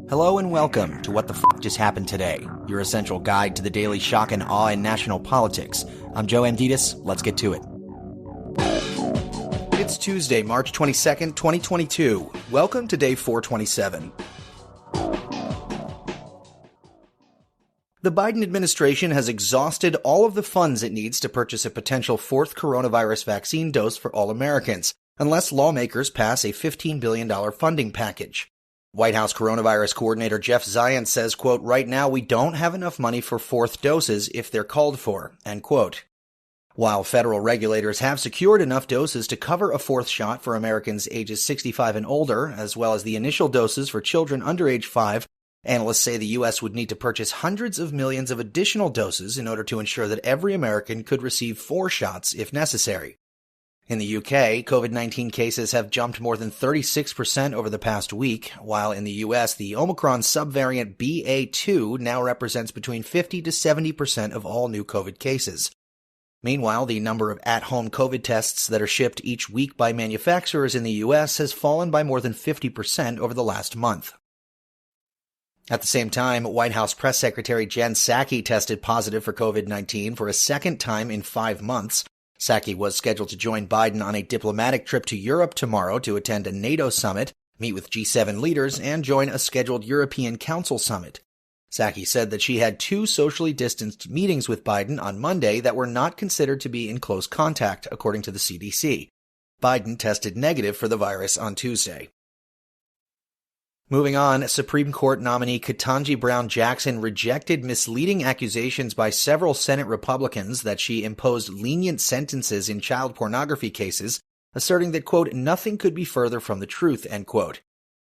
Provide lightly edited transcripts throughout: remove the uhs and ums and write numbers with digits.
Hello and welcome to What the F*** Just Happened Today, your essential guide to the daily shock and awe in national politics. I'm Joe Amditis. Let's get to it. It's Tuesday, March 22nd, 2022. Welcome to day 427. The Biden administration has exhausted all of the funds it needs to purchase a potential fourth coronavirus vaccine dose for all Americans, unless lawmakers pass a $15 billion funding package. White House coronavirus coordinator Jeff Zients says, quote, "Right now we don't have enough money for fourth doses if they're called for," end quote. While federal regulators have secured enough doses to cover a fourth shot for Americans ages 65 and older, as well as the initial doses for children under age 5, analysts say the U.S. would need to purchase hundreds of millions of additional doses in order to ensure that every American could receive 4 shots if necessary. In the UK, COVID-19 cases have jumped more than 36% over the past week, while in the US, the Omicron subvariant BA.2 now represents between 50 to 70% of all new COVID cases. Meanwhile, the number of at-home COVID tests that are shipped each week by manufacturers in the US has fallen by more than 50% over the last month. At the same time, White House Press Secretary Jen Psaki tested positive for COVID-19 for a second time in 5 months. Psaki was scheduled to join Biden on a diplomatic trip to Europe tomorrow to attend a NATO summit, meet with G7 leaders, and join a scheduled European Council summit. Psaki said that she had 2 socially distanced meetings with Biden on Monday that were not considered to be in close contact, according to the CDC. Biden tested negative for the virus on Tuesday. Moving on, Supreme Court nominee Ketanji Brown Jackson rejected misleading accusations by several Senate Republicans that she imposed lenient sentences in child pornography cases, asserting that, quote, "nothing could be further from the truth," end quote.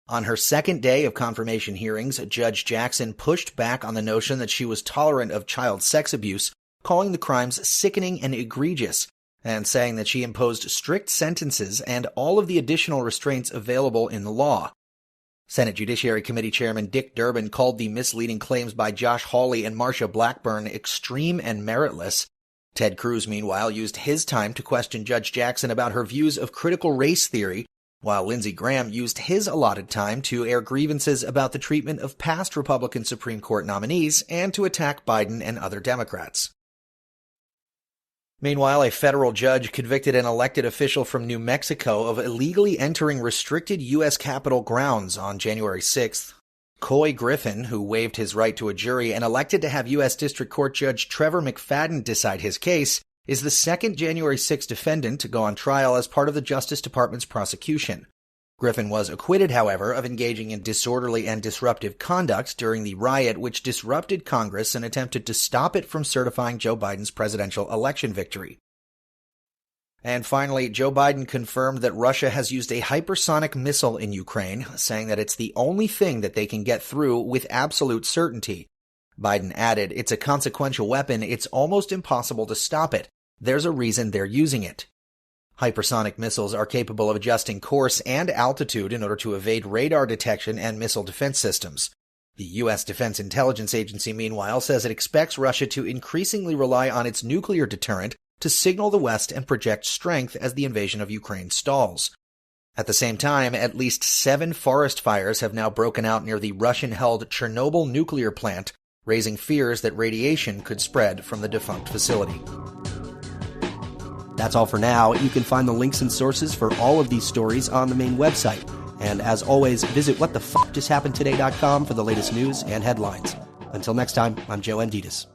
On her second day of confirmation hearings, Judge Jackson pushed back on the notion that she was tolerant of child sex abuse, calling the crimes sickening and egregious, and saying that she imposed strict sentences and all of the additional restraints available in the law. Senate Judiciary Committee Chairman Dick Durbin called the misleading claims by Josh Hawley and Marsha Blackburn extreme and meritless. Ted Cruz, meanwhile, used his time to question Judge Jackson about her views of critical race theory, while Lindsey Graham used his allotted time to air grievances about the treatment of past Republican Supreme Court nominees and to attack Biden and other Democrats. Meanwhile, a federal judge convicted an elected official from New Mexico of illegally entering restricted U.S. Capitol grounds on January 6th. Coy Griffin, who waived his right to a jury and elected to have U.S. District Court Judge Trevor McFadden decide his case, is the second January 6 defendant to go on trial as part of the Justice Department's prosecution. Griffin was acquitted, however, of engaging in disorderly and disruptive conduct during the riot which disrupted Congress and attempted to stop it from certifying Joe Biden's presidential election victory. And finally, Joe Biden confirmed that Russia has used a hypersonic missile in Ukraine, saying that it's the only thing that they can get through with absolute certainty. Biden added, "It's a consequential weapon. It's almost impossible to stop it. There's a reason they're using it." Hypersonic missiles are capable of adjusting course and altitude in order to evade radar detection and missile defense systems. The U.S. Defense Intelligence Agency, meanwhile, says it expects Russia to increasingly rely on its nuclear deterrent to signal the West and project strength as the invasion of Ukraine stalls. At the same time, at least 7 forest fires have now broken out near the Russian-held Chernobyl nuclear plant, raising fears that radiation could spread from the defunct facility. That's all for now. You can find the links and sources for all of these stories on the main website. And as always, visit whatthefjusthappenedtoday.com for the latest news and headlines. Until next time, I'm Joe Amditis.